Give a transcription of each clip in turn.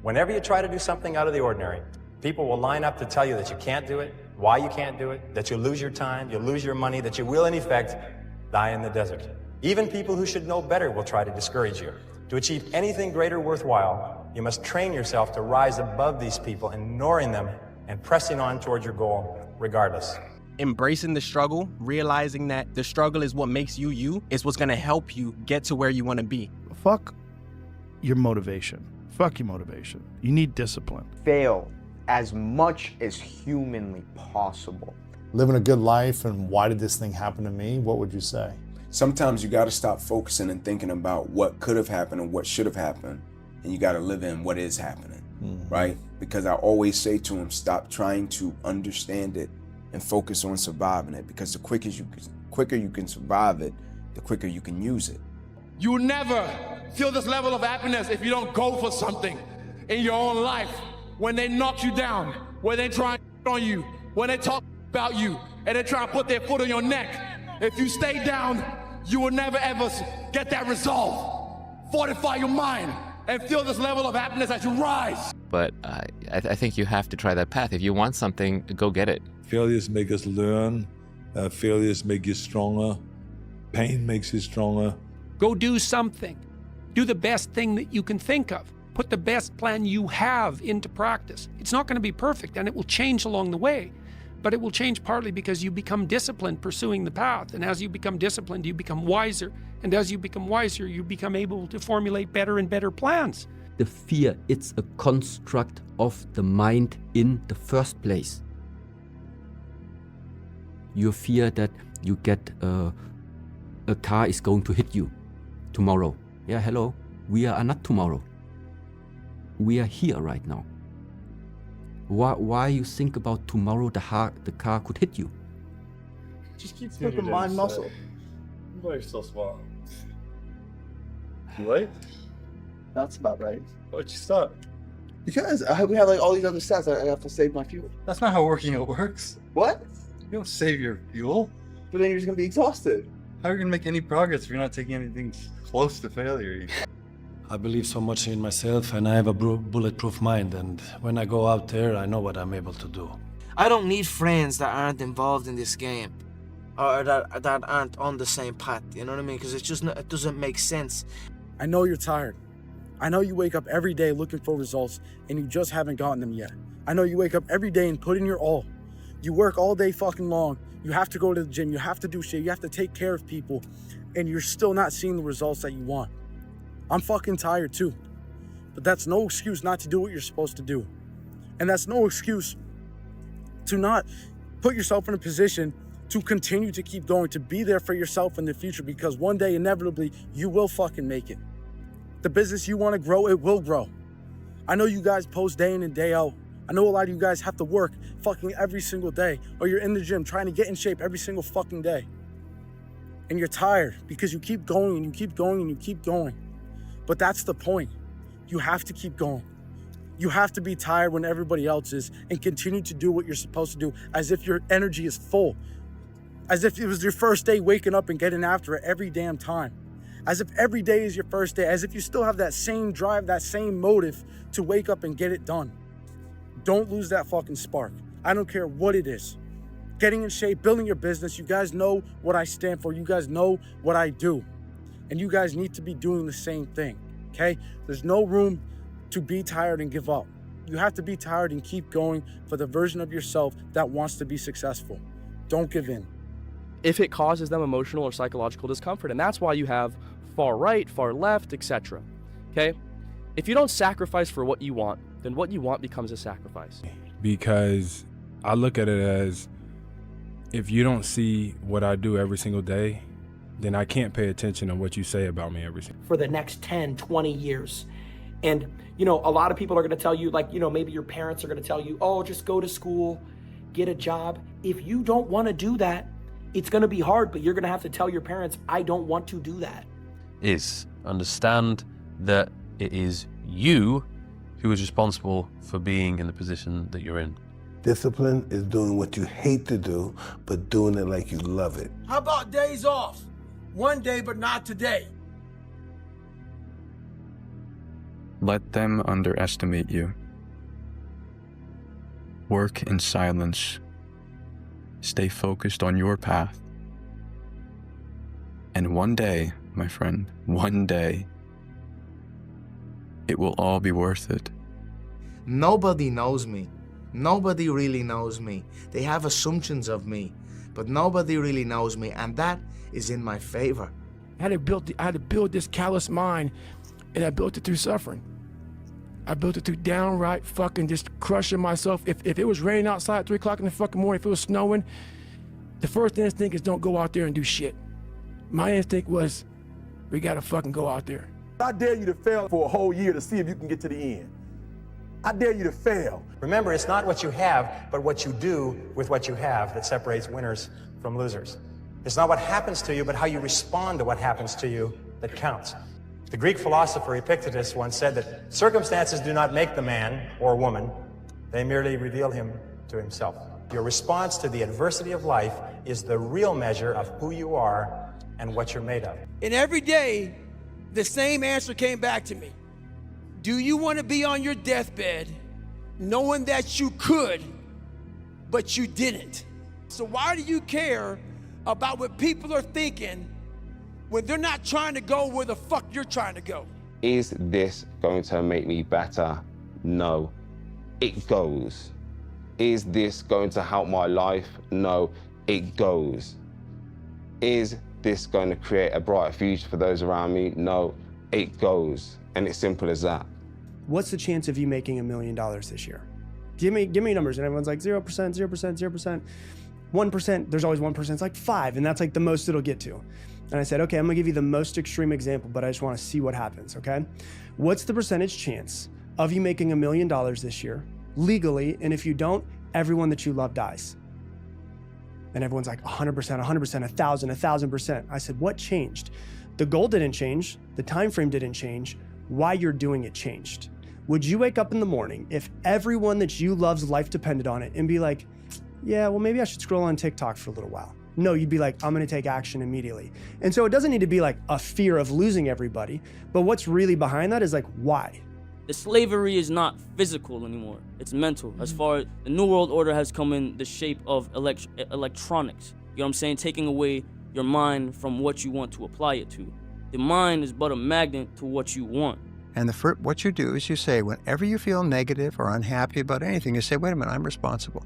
Whenever you try to do something out of the ordinary, people will line up to tell you that you can't do it, why you can't do it, that you'll lose your time, you'll lose your money, that you will, in effect, die in the desert. Even people who should know better will try to discourage you. To achieve anything greater worthwhile, you must train yourself to rise above these people, ignoring them and pressing on towards your goal regardless. Embracing the struggle, realizing that the struggle is what makes you you, is what's gonna help you get to where you wanna be. Fuck your motivation. Fuck your motivation. You need discipline. Fail as much as humanly possible. Living a good life, and why did this thing happen to me? What would you say? Sometimes you got to stop focusing and thinking about what could have happened and what should have happened, and you got to live in what is happening, right? Because I always say to him, stop trying to understand it and focus on surviving it, because the quicker you can survive it, the quicker you can use it. You will never feel this level of happiness if you don't go for something in your own life. When they knock you down, when they try on you, when they talk about you, and they try to put their foot on your neck, if you stay down, you will never ever get that resolve. Fortify your mind and feel this level of happiness as you rise. But I think you have to try that path. If you want something, go get it. Failures make us learn. Failures make you stronger. Pain makes you stronger. Go do something. Do the best thing that you can think of. Put the best plan you have into practice. It's not going to be perfect, and it will change along the way, but it will change partly because you become disciplined pursuing the path. And as you become disciplined, you become wiser. And as you become wiser, you become able to formulate better and better plans. The fear, it's a construct of the mind in the first place. You fear that you get a car is going to hit you tomorrow. Yeah, hello, we are not tomorrow. We are here right now. Why you think about tomorrow the car could hit you? Just keep flipping mind muscle. You're so smart. You late? That's about right. Why'd you stop? Because we have like all these other stats. I have to save my fuel. That's not how working out works. What? You don't save your fuel. But then you're just gonna be exhausted. How are you gonna make any progress if you're not taking anything close to failure? I believe so much in myself, and I have a bulletproof mind, and when I go out there, I know what I'm able to do. I don't need friends that aren't involved in this game, or that aren't on the same path, you know what I mean? Because it doesn't make sense. I know you're tired. I know you wake up every day looking for results, and you just haven't gotten them yet. I know you wake up every day and put in your all. You work all day fucking long. You have to go to the gym. You have to do shit. You have to take care of people, and you're still not seeing the results that you want. I'm fucking tired too, but that's no excuse not to do what you're supposed to do. And that's no excuse to not put yourself in a position to continue to keep going, to be there for yourself in the future, because one day, inevitably, you will fucking make it. The business you want to grow, it will grow. I know you guys post day in and day out. I know a lot of you guys have to work fucking every single day, or you're in the gym trying to get in shape every single fucking day. And you're tired because you keep going and you keep going and you keep going. But that's the point. You have to keep going. You have to be tired when everybody else is and continue to do what you're supposed to do as if your energy is full. As if it was your first day waking up and getting after it every damn time. As if every day is your first day. As if you still have that same drive, that same motive to wake up and get it done. Don't lose that fucking spark. I don't care what it is. Getting in shape, building your business. You guys know what I stand for. You guys know what I do. And you guys need to be doing the same thing, okay? There's no room to be tired and give up. You have to be tired and keep going for the version of yourself that wants to be successful. Don't give in. If it causes them emotional or psychological discomfort, and that's why you have far right, far left, etc. Okay? If you don't sacrifice for what you want, then what you want becomes a sacrifice. Because I look at it as, if you don't see what I do every single day, then I can't pay attention to what you say about me every single day. For the next 10, 20 years. And, you know, a lot of people are going to tell you, like, you know, maybe your parents are going to tell you, oh, just go to school, get a job. If you don't want to do that, it's going to be hard, but you're going to have to tell your parents, I don't want to do that. Is understand that it is you who is responsible for being in the position that you're in. Discipline is doing what you hate to do, but doing it like you love it. How about days off? One day, but not today. let them underestimate you. Work in silence. Stay focused on your path. And one day, my friend, one day, it will all be worth it. Nobody knows me. Nobody really knows me. They have assumptions of me, but nobody really knows me, and that is in my favor. I had to build this callous mind, and I built it through suffering. I built it through downright fucking just crushing myself. If it was raining outside at 3 o'clock in the fucking morning, if it was snowing, the first instinct is don't go out there and do shit. My instinct was, we gotta fucking go out there. I dare you to fail for a whole year to see if you can get to the end. I dare you to fail. Remember, it's not what you have, but what you do with what you have that separates winners from losers. It's not what happens to you, but how you respond to what happens to you that counts. The Greek philosopher Epictetus once said that circumstances do not make the man or woman, they merely reveal him to himself. Your response to the adversity of life is the real measure of who you are and what you're made of. And every day, the same answer came back to me. Do you want to be on your deathbed knowing that you could, but you didn't? So why do you care about what people are thinking when they're not trying to go where the fuck you're trying to go? Is this going to make me better? No, it goes. Is this going to help my life? No, it goes. Is this going to create a brighter future for those around me? No, it goes. And it's simple as that. What's the chance of you making $1 million this year? Give me numbers. And everyone's like 0%, 0%, 0%. 1%, there's always 1%. It's like 5, and that's like the most it'll get to. And I said, okay, I'm gonna give you the most extreme example, but I just wanna see what happens, okay? What's the percentage chance of you making $1 million this year, legally, and if you don't, everyone that you love dies? And everyone's like 100%, 100%, 1,000, 1,000%. I said, what changed? The goal didn't change, the time frame didn't change, why you're doing it changed. Would you wake up in the morning if everyone that you love's life depended on it and be like, yeah, well, maybe I should scroll on TikTok for a little while? No, you'd be like, I'm gonna take action immediately. And so it doesn't need to be like a fear of losing everybody, but what's really behind that is like, why? The slavery is not physical anymore, it's mental. As far as the New World Order has come in the shape of electronics. You know what I'm saying? Taking away your mind from what you want to apply it to. The mind is but a magnet to what you want. And what you do is you say, whenever you feel negative or unhappy about anything, you say, wait a minute, I'm responsible.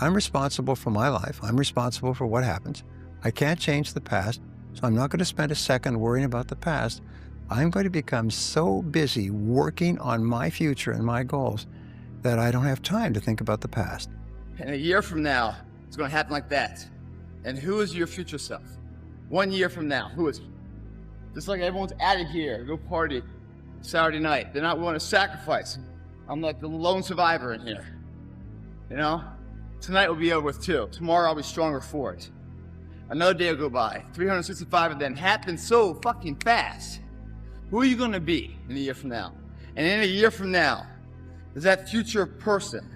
I'm responsible for my life. I'm responsible for what happens. I can't change the past, so I'm not going to spend a second worrying about the past. I'm going to become so busy working on my future and my goals that I don't have time to think about the past. And a year from now, it's going to happen like that. And who is your future self? 1 year from now, who is it? Just like everyone's out of here, go party Saturday night. They're not willing to sacrifice. I'm like the lone survivor in here. You know? Tonight will be over with too. Tomorrow I'll be stronger for it. Another day will go by. 365 of them happen so fucking fast. Who are you gonna be in a year from now? And in a year from now, does that future person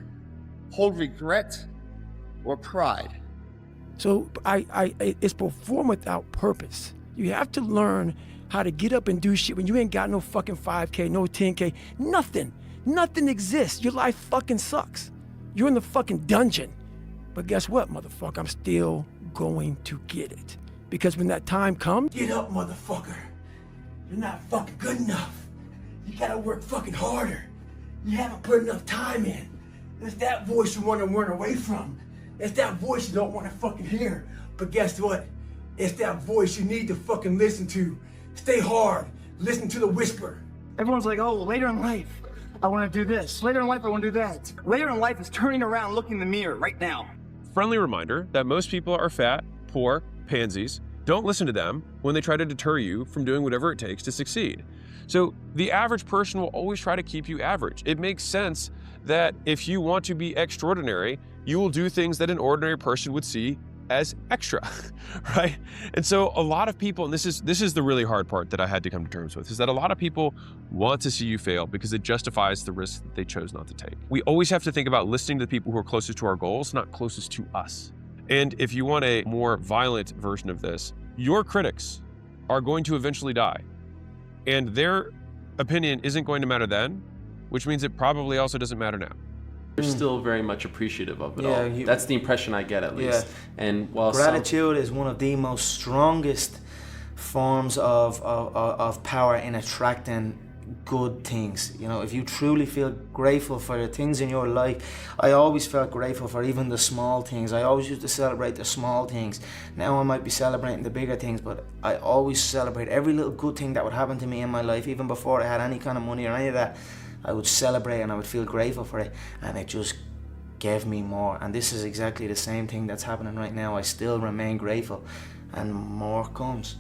hold regret or pride? So it's perform without purpose. You have to learn how to get up and do shit when you ain't got no fucking 5K, no 10K, nothing. Nothing exists. Your life fucking sucks. You're in the fucking dungeon. But guess what, motherfucker? I'm still going to get it. Because when that time comes, get up, motherfucker. You're not fucking good enough. You gotta work fucking harder. You haven't put enough time in. It's that voice you want to run away from. It's that voice you don't want to fucking hear. But guess what? It's that voice you need to fucking listen to. Stay hard. Listen to the whisper. Everyone's like, oh, later in life, I want to do this. Later in life, I want to do that. Later in life is turning around, looking in the mirror right now. Friendly reminder that most people are fat, poor, pansies. Don't listen to them when they try to deter you from doing whatever it takes to succeed. So the average person will always try to keep you average. It makes sense that if you want to be extraordinary, you will do things that an ordinary person would see as extra, right? And so a lot of people, and this is the really hard part that I had to come to terms with, is that a lot of people want to see you fail because it justifies the risk that they chose not to take. We always have to think about listening to the people who are closest to our goals, not closest to us. And if you want a more violent version of this, your critics are going to eventually die. And their opinion isn't going to matter then, which means it probably also doesn't matter now. You're still very much appreciative of it Yeah, all. That's the impression I get, at least. Yeah. And while gratitude is one of the most strongest forms of power in attracting good things. You know, if you truly feel grateful for the things in your life, I always felt grateful for even the small things. I always used to celebrate the small things. Now I might be celebrating the bigger things, but I always celebrate every little good thing that would happen to me in my life, even before I had any kind of money or any of that. I would celebrate and I would feel grateful for it, and it just gave me more. And this is exactly the same thing that's happening right now. I still remain grateful, and more comes.